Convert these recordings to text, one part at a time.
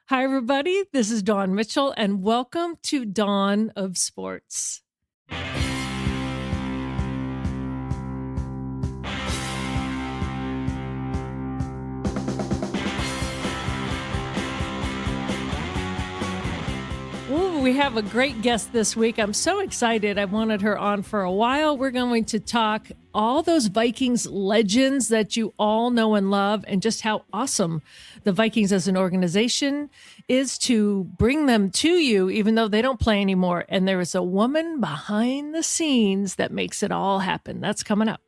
Hi, everybody. This is Dawn Mitchell, and welcome to Dawn of Sports. Ooh, we have a great guest this week. I'm so excited. I've wanted her on for a while. We're going to talk all those Vikings legends that you all know and love, and just how awesome the Vikings as an organization is to bring them to you, even though they don't play anymore. And there is a woman behind the scenes that makes it all happen. That's coming up.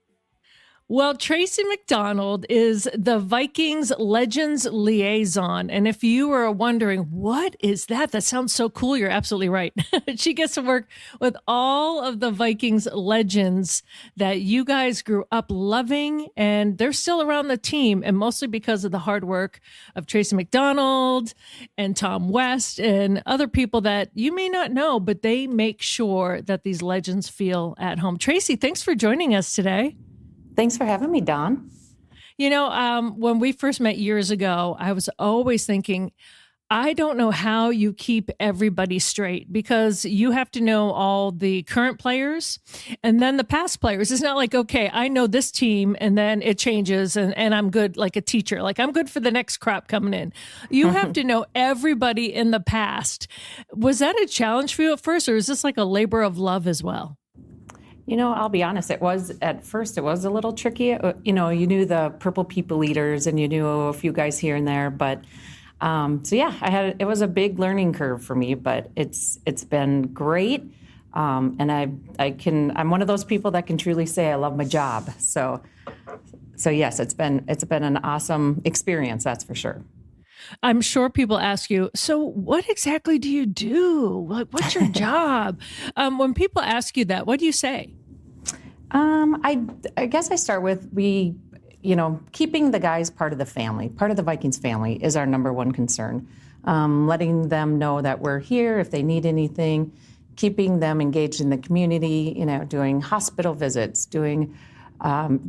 Well, Tracy McDonald is the Vikings Legends Liaison. And if you were wondering, what is that? That sounds so cool. You're absolutely right. She gets to work with all of the Vikings legends that you guys grew up loving, and they're still around the team, and mostly because of the hard work of Tracy McDonald and Tom West and other people that you may not know, but they make sure that these legends feel at home. Tracy, thanks for joining us today. Thanks for having me, Dawn. When we first met years ago, I was always thinking, I don't know how you keep everybody straight, because you have to know all the current players and then the past players. It's not like, okay, I know this team and then it changes and I'm good like a teacher. Like, I'm good for the next crop coming in. You have to know everybody in the past. Was that a challenge for you at first, or is this like a labor of love as well? I'll be honest, at first it was a little tricky. You knew the Purple People Eaters and you knew a few guys here and there, but it was a big learning curve for me, but it's been great. And I'm one of those people that can truly say I love my job. So yes, it's been an awesome experience, that's for sure. I'm sure people ask you, so what exactly do you do? What's your job? When people ask you that, what do you say? I guess I start with keeping the guys part of the family, part of the Vikings family is our number one concern. Letting them know that we're here if they need anything, keeping them engaged in the community, doing hospital visits, doing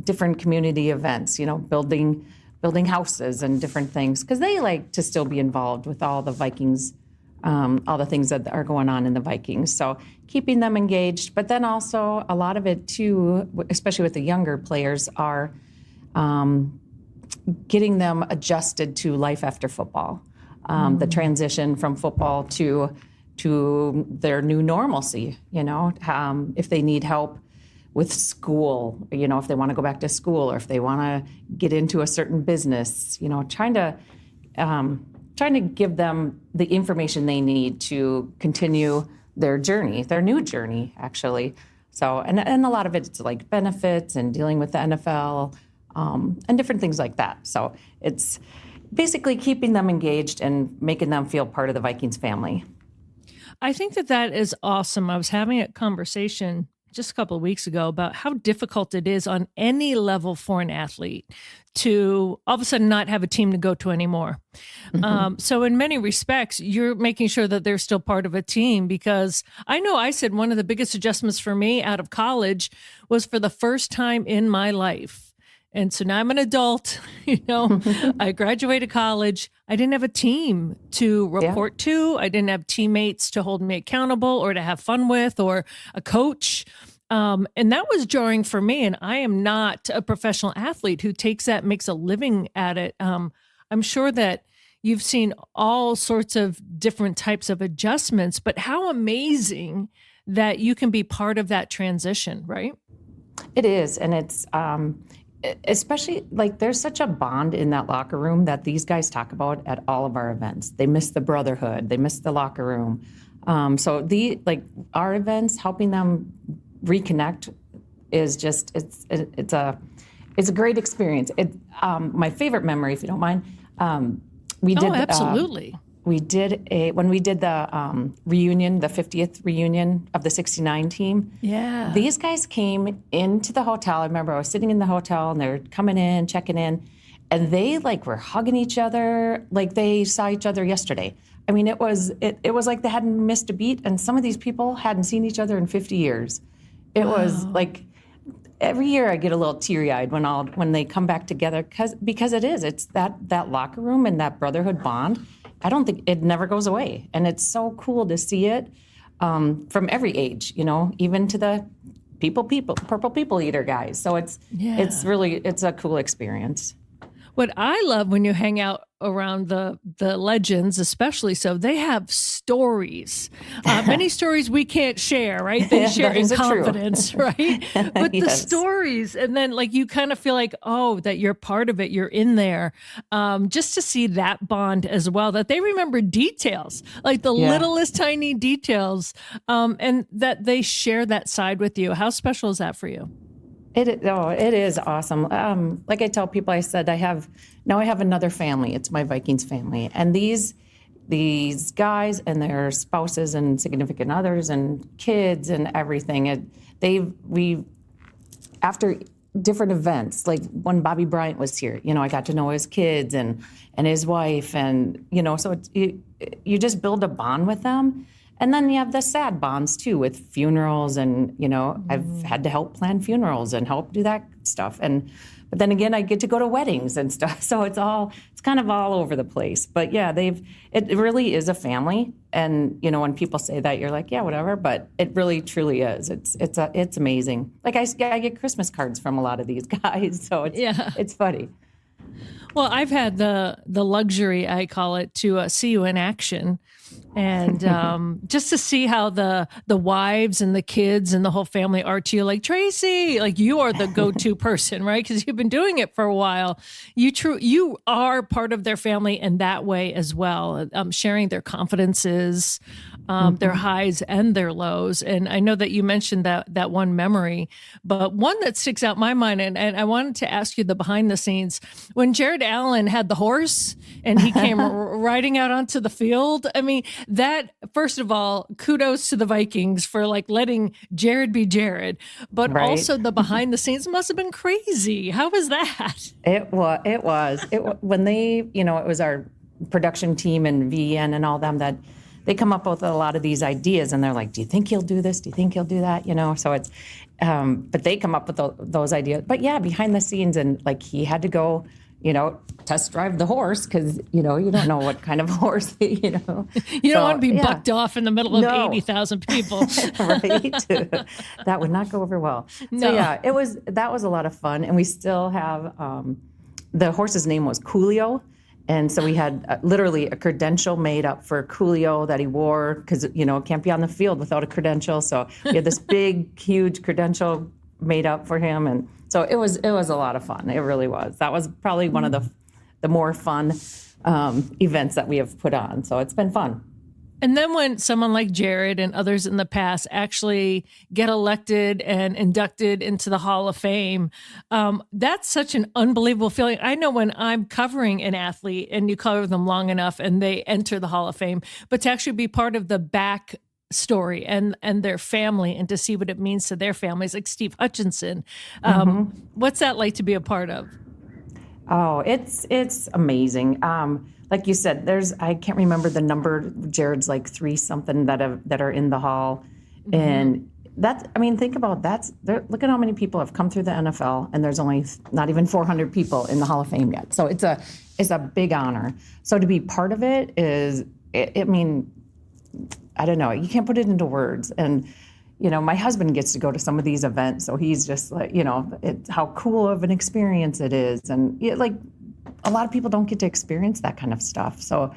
different community events, building houses and different things, because they like to still be involved with all the Vikings, all the things that are going on in the Vikings. So keeping them engaged, but then also a lot of it too, especially with the younger players, are getting them adjusted to life after football, the transition from football to their new normalcy. If they need help with school, if they want to go back to school, or if they want to get into a certain business, trying to give them the information they need to continue their journey, their new journey, actually. So, and a lot of it's like benefits and dealing with the NFL, and different things like that. So it's basically keeping them engaged and making them feel part of the Vikings family. I think that is awesome. I was having a conversation just a couple of weeks ago about how difficult it is on any level for an athlete to all of a sudden not have a team to go to anymore. So in many respects, you're making sure that they're still part of a team, because I know I said one of the biggest adjustments for me out of college was for the first time in my life. And so now I'm an adult, I graduated college. I didn't have a team to report to. I didn't have teammates to hold me accountable or to have fun with, or a coach. And that was jarring for me. And I am not a professional athlete who takes that, makes a living at it. I'm sure that you've seen all sorts of different types of adjustments, but how amazing that you can be part of that transition, right? It is. And it's, especially like there's such a bond in that locker room that these guys talk about at all of our events. They miss the brotherhood. They miss the locker room. So our events, helping them reconnect is just, it's a great experience. My favorite memory, if you don't mind, we did. Oh, absolutely. When we did the reunion, the 50th reunion of the 69 team. Yeah. These guys came into the hotel. I remember I was sitting in the hotel and they're coming in, checking in, and they were hugging each other like they saw each other yesterday. I mean, it was like they hadn't missed a beat, and some of these people hadn't seen each other in 50 years. It was like every year I get a little teary-eyed when they come back together, because it's that locker room and that brotherhood bond. I don't think it never goes away. And it's so cool to see it from every age, even to the purple people eater guys. So it's a cool experience. What I love when you hang out around the legends, especially so, they have stories, many stories we can't share, right? They share in confidence, right? But the stories, and then like you kind of feel like, oh, that you're part of it, you're in there, just to see that bond as well, that they remember details, like the littlest tiny details, and that they share that side with you. How special is that for you? It is awesome. Like I tell people, I said I have another family. It's my Vikings family, and these guys and their spouses and significant others and kids and everything. We after different events, like when Bobby Bryant was here, I got to know his kids and his wife, and so you just build a bond with them. And then you have the sad bonds too with funerals, and I've had to help plan funerals and help do that stuff. But then again, I get to go to weddings and stuff. So it's kind of all over the place. But yeah, it really is a family. And when people say that, you're like, yeah, whatever. But it really truly is. It's amazing. Like I get Christmas cards from a lot of these guys, so it's funny. Well, I've had the luxury, I call it, to see you in action, and just to see how the wives and the kids and the whole family are to you. Like Tracy, like you are the go-to person, right? Because you've been doing it for a while. You are part of their family in that way as well, sharing their confidences, their highs and their lows. And I know that you mentioned that one memory, but one that sticks out in my mind, and I wanted to ask you the behind the scenes when Jared Allen had the horse and he came riding out onto the field. I mean, that, first of all, kudos to the Vikings for like letting Jared be Jared, but also the behind the scenes must have been crazy. How was that? It was when they, it was our production team and VN and all them that they come up with a lot of these ideas, and they're like, do you think he'll do this? Do you think he'll do that? So it's, but they come up with those ideas. But yeah, behind the scenes, and like he had to go, test drive the horse because, you don't know what kind of horse, You don't want to be bucked off in the middle of 80,000 people. Right. That would not go over well. No. So yeah, that was a lot of fun. And we still have, the horse's name was Coolio. And so we had literally a credential made up for Coolio that he wore because, can't be on the field without a credential. So we had this big, huge credential made up for him. And so it was a lot of fun. It really was. That was probably one of the more fun events that we have put on. So it's been fun. And then when someone like Jared and others in the past actually get elected and inducted into the Hall of Fame, that's such an unbelievable feeling. I know when I'm covering an athlete and you cover them long enough and they enter the Hall of Fame, but to actually be part of the back story and their family and to see what it means to their families, like Steve Hutchinson. What's that like to be a part of? Oh, it's amazing. Like you said, I can't remember the number. Jared's like 3 something that are in the hall, and think about that. Look at how many people have come through the NFL, and there's only not even 400 people in the Hall of Fame yet. So it's a big honor. So to be part of it is, I don't know. You can't put it into words. And my husband gets to go to some of these events, so he's just like, it's how cool of an experience it is, and a lot of people don't get to experience that kind of stuff. So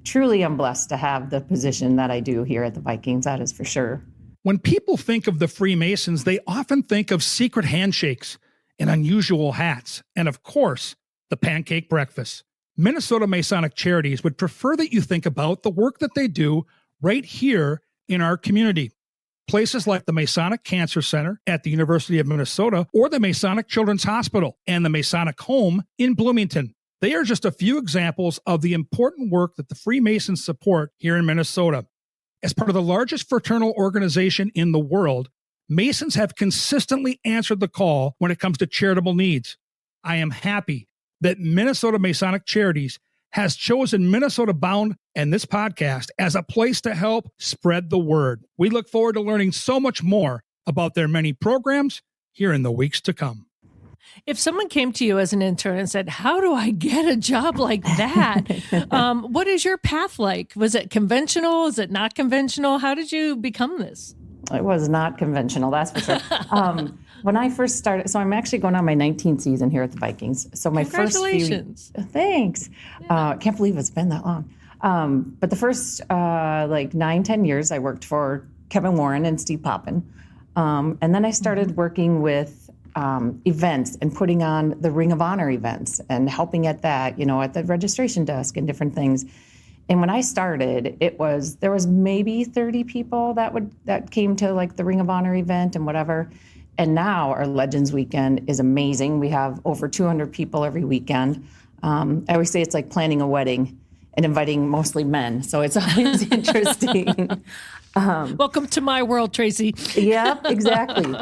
truly I'm blessed to have the position that I do here at the Vikings, that is for sure. When people think of the Freemasons, they often think of secret handshakes and unusual hats, and of course, the pancake breakfast. Minnesota Masonic Charities would prefer that you think about the work that they do right here in our community. Places like the Masonic Cancer Center at the University of Minnesota or the Masonic Children's Hospital and the Masonic Home in Bloomington. They are just a few examples of the important work that the Freemasons support here in Minnesota. As part of the largest fraternal organization in the world, Masons have consistently answered the call when it comes to charitable needs. I am happy that Minnesota Masonic Charities has chosen Minnesota Bound and this podcast as a place to help spread the word. We look forward to learning so much more about their many programs here in the weeks to come. If someone came to you as an intern and said, how do I get a job like that? What is your path like? Was it conventional? Is it not conventional? How did you become this? It was not conventional, that's for sure. When I first started, so I'm actually going on my 19th season here at the Vikings. So my Congratulations. Thanks. Can't believe it's been that long. But the first 9-10 years, I worked for Kevin Warren and Steve Poppin. And then I started working with events and putting on the Ring of Honor events and helping at that, at the registration desk and different things. And when I started, there was maybe 30 people that came to like the Ring of Honor event and whatever. And now our Legends Weekend is amazing. We have over 200 people every weekend. I always say it's like planning a wedding and inviting mostly men. So it's always interesting. Welcome to my world, Tracy. Yep, exactly.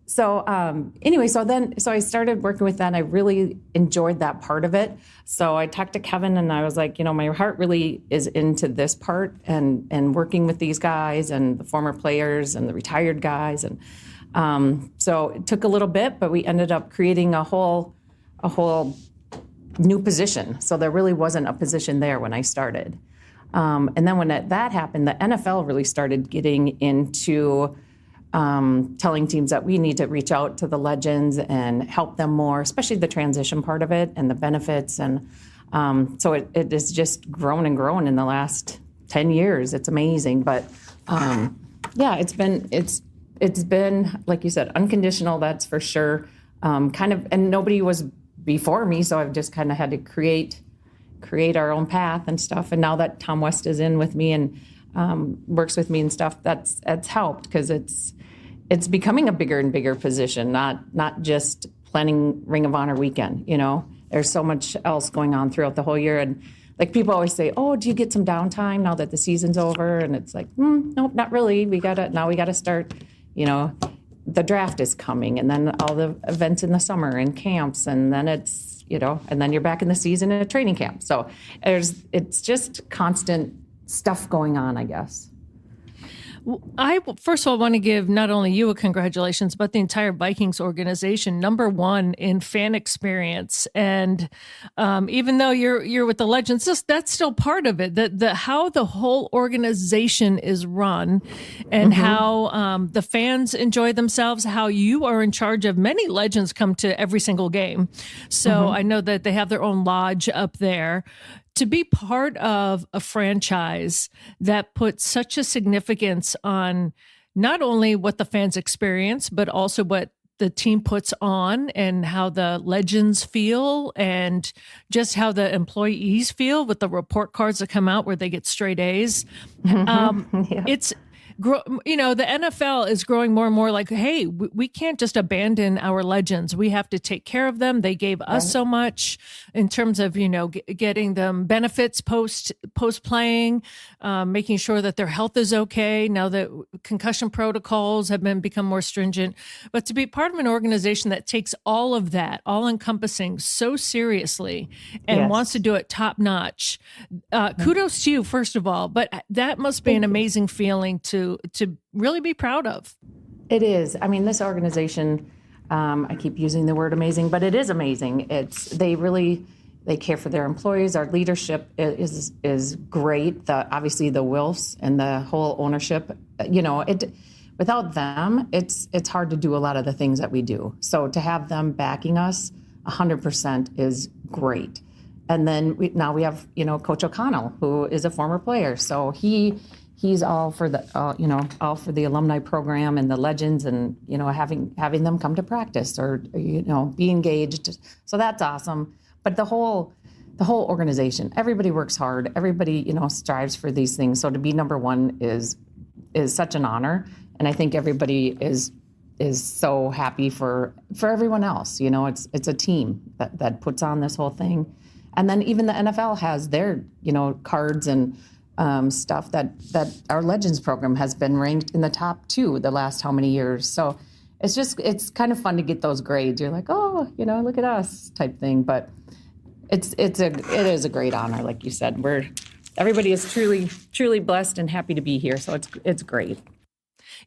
So so I started working with that, and I really enjoyed that part of it. So I talked to Kevin, and I was like, my heart really is into this part and working with these guys and the former players and the retired guys. And so it took a little bit, but we ended up creating a whole new position. So there really wasn't a position there when I started. And then when that happened, the NFL really started getting into telling teams that we need to reach out to the legends and help them more, especially the transition part of it and the benefits. And so it has just grown and grown in the last 10 years. It's amazing. But it's been, like you said, unconditional, that's for sure. And nobody was before me, so I've just kind of had to create our own path and stuff. And now that Tom West is in with me and works with me and stuff, that's helped, because it's becoming a bigger and bigger position, not just planning Ring of Honor weekend. There's so much else going on throughout the whole year. And like people always say, oh, do you get some downtime now that the season's over? And it's like, nope, not really. We gotta start, the draft is coming, and then all the events in the summer and camps, and then it's, and then you're back in the season in a training camp. So it's just constant stuff going on, I guess. I, first of all, want to give not only you a congratulations, but the entire Vikings organization, #1 in fan experience. And even though you're with the Legends, that's still part of it. How the whole organization is run, and how the fans enjoy themselves, how you are in charge of many Legends come to every single game. So I know that they have their own lodge up there. To be part of a franchise that puts such a significance on not only what the fans experience, but also what the team puts on and how the legends feel, and just how the employees feel with the report cards that come out where they get straight A's. It's the NFL is growing more and more like, hey, we can't just abandon our legends. We have to take care of them. They gave us so much in terms of, getting them benefits post playing, making sure that their health is okay. Now that concussion protocols have become more stringent, but to be part of an organization that takes all of that, all encompassing, so seriously and wants to do it top notch. Kudos to you, first of all, but that must be an amazing feeling to really be proud of. It is. I mean, this organization, I keep using the word amazing, but it is amazing. They care for their employees. Our leadership is great. Obviously the Wilfs and the whole ownership, without them, it's hard to do a lot of the things that we do. So to have them backing us 100% is great. And then we have, Coach O'Connell, who is a former player. So he's all for the alumni program and the legends, and having them come to practice or be engaged. So that's awesome. But the whole organization, everybody works hard. Everybody strives for these things. So to be #1 is such an honor, and I think everybody is so happy for everyone else. It's a team that puts on this whole thing, and then even the NFL has their cards and stuff that our Legends program has been ranked in the top 2 the last how many years. So it's kind of fun to get those grades. You're like, oh, look at us type thing. But it is a great honor, like you said. Everybody is truly blessed and happy to be here. So it's great.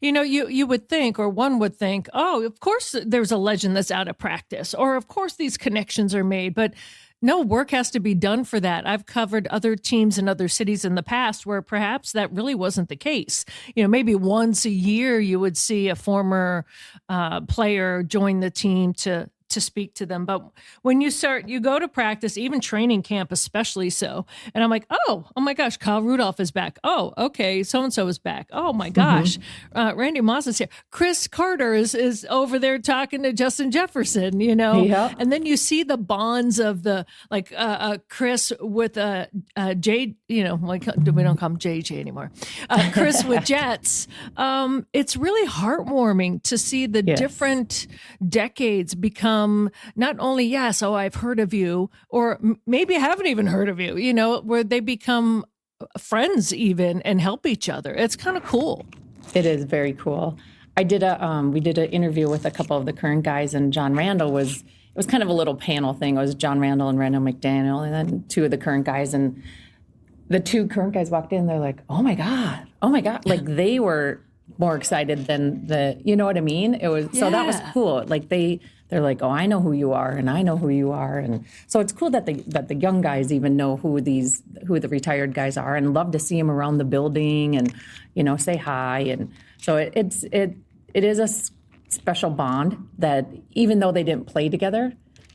you would think, or one would think, oh, of course there's a legend that's out of practice, or of course these connections are made, but no, work has to be done for that. I've covered other teams in other cities in the past where perhaps that really wasn't the case. Maybe once a year you would see a former player join the team to speak to them. But when you go to practice, even training camp, especially so. And I'm like, oh my gosh, Kyle Rudolph is back. Oh, okay. So-and-so is back. Oh my gosh. Randy Moss is here. Chris Carter is over there talking to Justin Jefferson, Yeah. And then you see the bonds of the, like, Chris with Jay, we don't call him JJ anymore. Chris with Jets. It's really heartwarming to see the different decades become not only, yes, oh, I've heard of you, or maybe I haven't even heard of you, where they become friends even and help each other. It's kind of cool. It is very cool. We did an interview with a couple of the current guys, and John Randall it was kind of a little panel thing. It was John Randall and Randall McDonald, and then two of the current guys. And the two current guys walked in, they're like, oh my God. Like they were more excited than you know what I mean? It was, so that was cool. Like they're like, oh, I know who you are, and I know who you are. And so it's cool that the young guys even know who the retired guys are, and love to see them around the building and, say hi. And so it is a special bond that even though they didn't play together,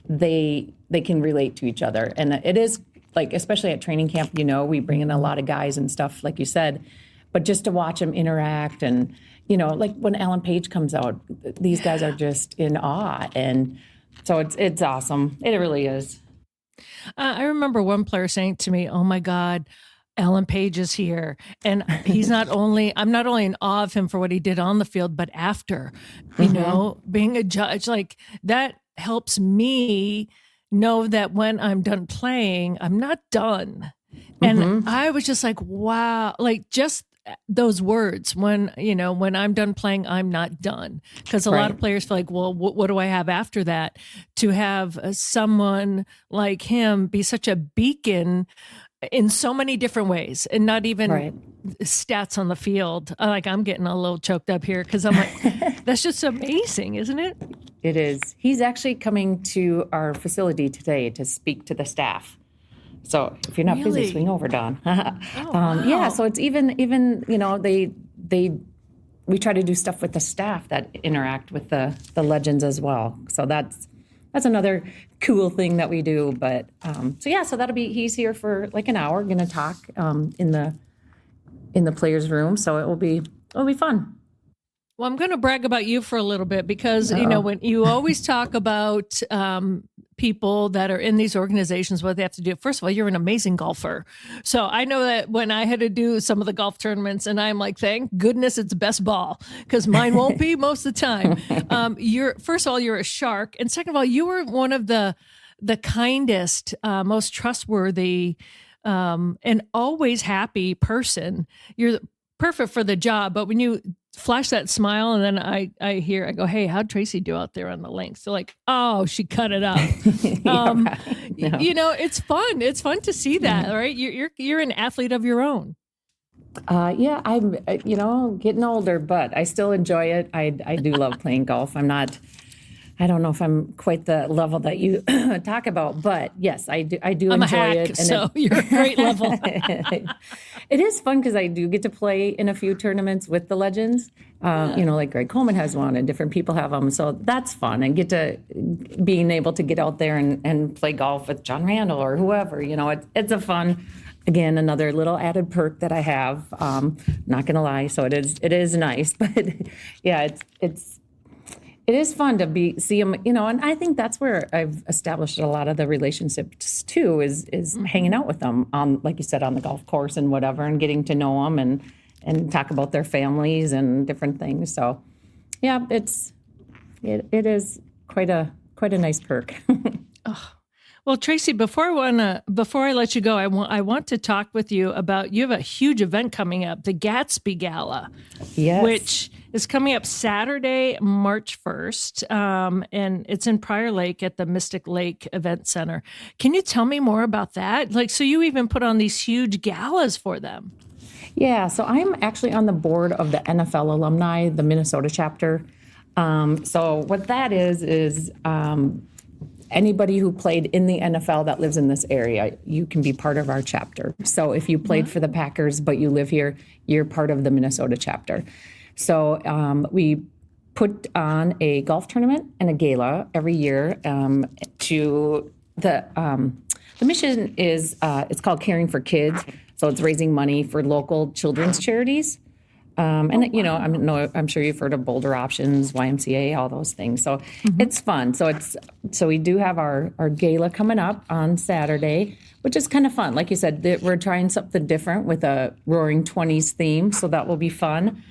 they can relate to each other. And it is like, especially at training camp, we bring in a lot of guys and stuff, like you said, but just to watch them interact and, like when Alan Page comes out, these guys are just in awe. And so it's awesome. It really is. I remember one player saying to me, oh my God, Alan Page is here. And I'm not only in awe of him for what he did on the field, but after, being a judge, like that helps me know that when I'm done playing, I'm not done. And I was just like, wow, like just those words when I'm done playing, I'm not done. Because a lot of players feel like, well, what do I have after that? To have someone like him be such a beacon in so many different ways, and not even stats on the field. Like I'm getting a little choked up here because I'm like, that's just amazing, isn't it? It is. He's actually coming to our facility today to speak to the staff. So if you're not busy, swing over, Dawn. Wow. Yeah, so it's even we try to do stuff with the staff that interact with the legends as well. So that's another cool thing that we do. But so that'll be, he's here for like an hour, going to talk in the players' room. So it'll be fun. Well, I'm going to brag about you for a little bit because, when you always talk about people that are in these organizations, what they have to do. First of all, you're an amazing golfer. So I know that when I had to do some of the golf tournaments, and I'm like, thank goodness it's best ball, because mine won't be most of the time. First of all, you're a shark. And second of all, you were one of the kindest, most trustworthy, and always happy person. You're perfect for the job. But when you flash that smile, and then I go, hey, how'd Tracy do out there on the links? They're like, oh, she cut it up. It's fun. It's fun to see that, right? You're an athlete of your own. Yeah, I'm, getting older, but I still enjoy it. I do love playing golf. I don't know if I'm quite the level that you talk about, but yes, I do I'm enjoy a hack, it. So you're a great level. It is fun because I do get to play in a few tournaments with the legends. Like Greg Coleman has one and different people have them. So that's fun, and being able to get out there and play golf with John Randall or whoever, it's a fun, again, another little added perk that I have. Not going to lie. So it is nice, but yeah, it is fun to see them, and I think that's where I've established a lot of the relationships too, is hanging out with them on, like you said, on the golf course and whatever, and getting to know them and talk about their families and different things. So, yeah, it is quite a nice perk. Well, Tracy, before I let you go, I want to talk with you about, you have a huge event coming up, the Gatsby Gala, yes, which is coming up Saturday, March 1st, and it's in Prior Lake at the Mystic Lake Event Center. Can you tell me more about that? Like, so you even put on these huge galas for them? Yeah, so I'm actually on the board of the NFL alumni, the Minnesota chapter. So what that is anybody who played in the NFL that lives in this area, you can be part of our chapter. So if you played for the Packers, but you live here, you're part of the Minnesota chapter. So we put on a golf tournament and a gala every year to the mission is, it's called Caring for Kids. So it's raising money for local children's charities. I'm sure you've heard of Boulder Options, YMCA, all those things. So it's fun. So we do have our gala coming up on Saturday, which is kind of fun. Like you said, we're trying something different with a Roaring 20s theme. So that will be fun.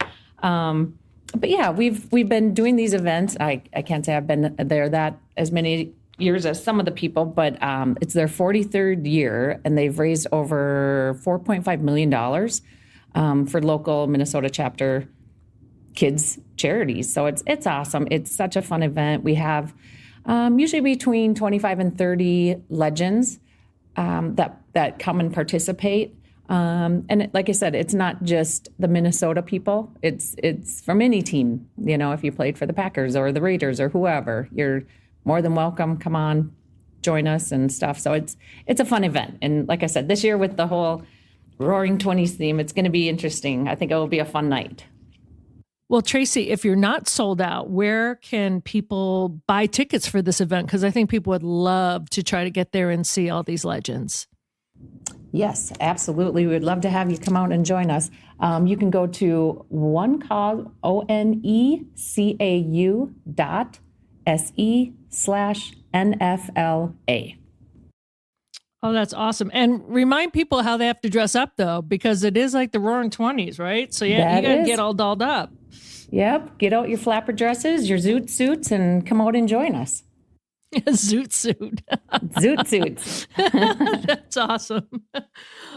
But yeah, we've been doing these events. I can't say I've been there that as many years as some of the people, but it's their 43rd year, and they've raised over $4.5 million for local Minnesota chapter kids charities. So it's awesome. It's such a fun event. We have usually between 25 and 30 legends that come and participate. Like I said, it's not just the Minnesota people. It's from any team. You know, if you played for the Packers or the Raiders or whoever, you're more than welcome. Come on, join us and stuff. So it's a fun event. And like I said, this year with the whole Roaring 20s theme, it's going to be interesting. I think it will be a fun night. Well, Tracy, if you're not sold out, where can people buy tickets for this event? Because I think people would love to try to get there and see all these legends. Yes, absolutely. We'd love to have you come out and join us. You can go to onecau.se/NFLA. Oh, that's awesome. And remind people how they have to dress up, though, because it is like the Roaring 20s, right? So yeah, you got to get all dolled up. Yep. Get out your flapper dresses, your zoot suits, and come out and join us. Zoot suit. Zoot suits. That's awesome.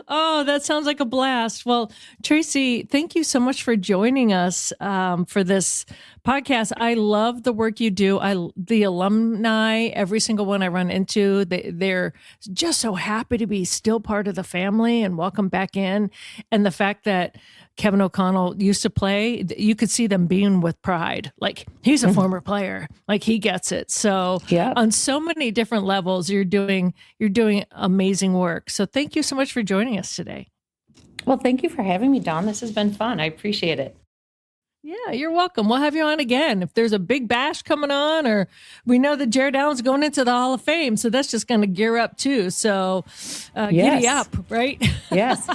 Oh, that sounds like a blast. Well, Tracy, thank you so much for joining us for this podcast. I love the work you do. The alumni, every single one I run into, they're just so happy to be still part of the family and welcome back in. And the fact that Kevin O'Connell used to play, you could see them being with pride. Like, he's a former player, like he gets it. So on so many different levels, you're doing amazing work. So thank you so much for joining us today. Well, thank you for having me, Dawn. This has been fun. I appreciate it. Yeah, you're welcome. We'll have you on again. If there's a big bash coming on, or we know that Jared Allen's going into the Hall of Fame, so that's just going to gear up too. So giddy up, right? Yes,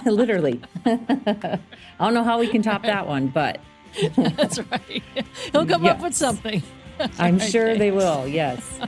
literally. I don't know how we can top that one, but. That's right. He'll come up with something. I'm sure they will, yes.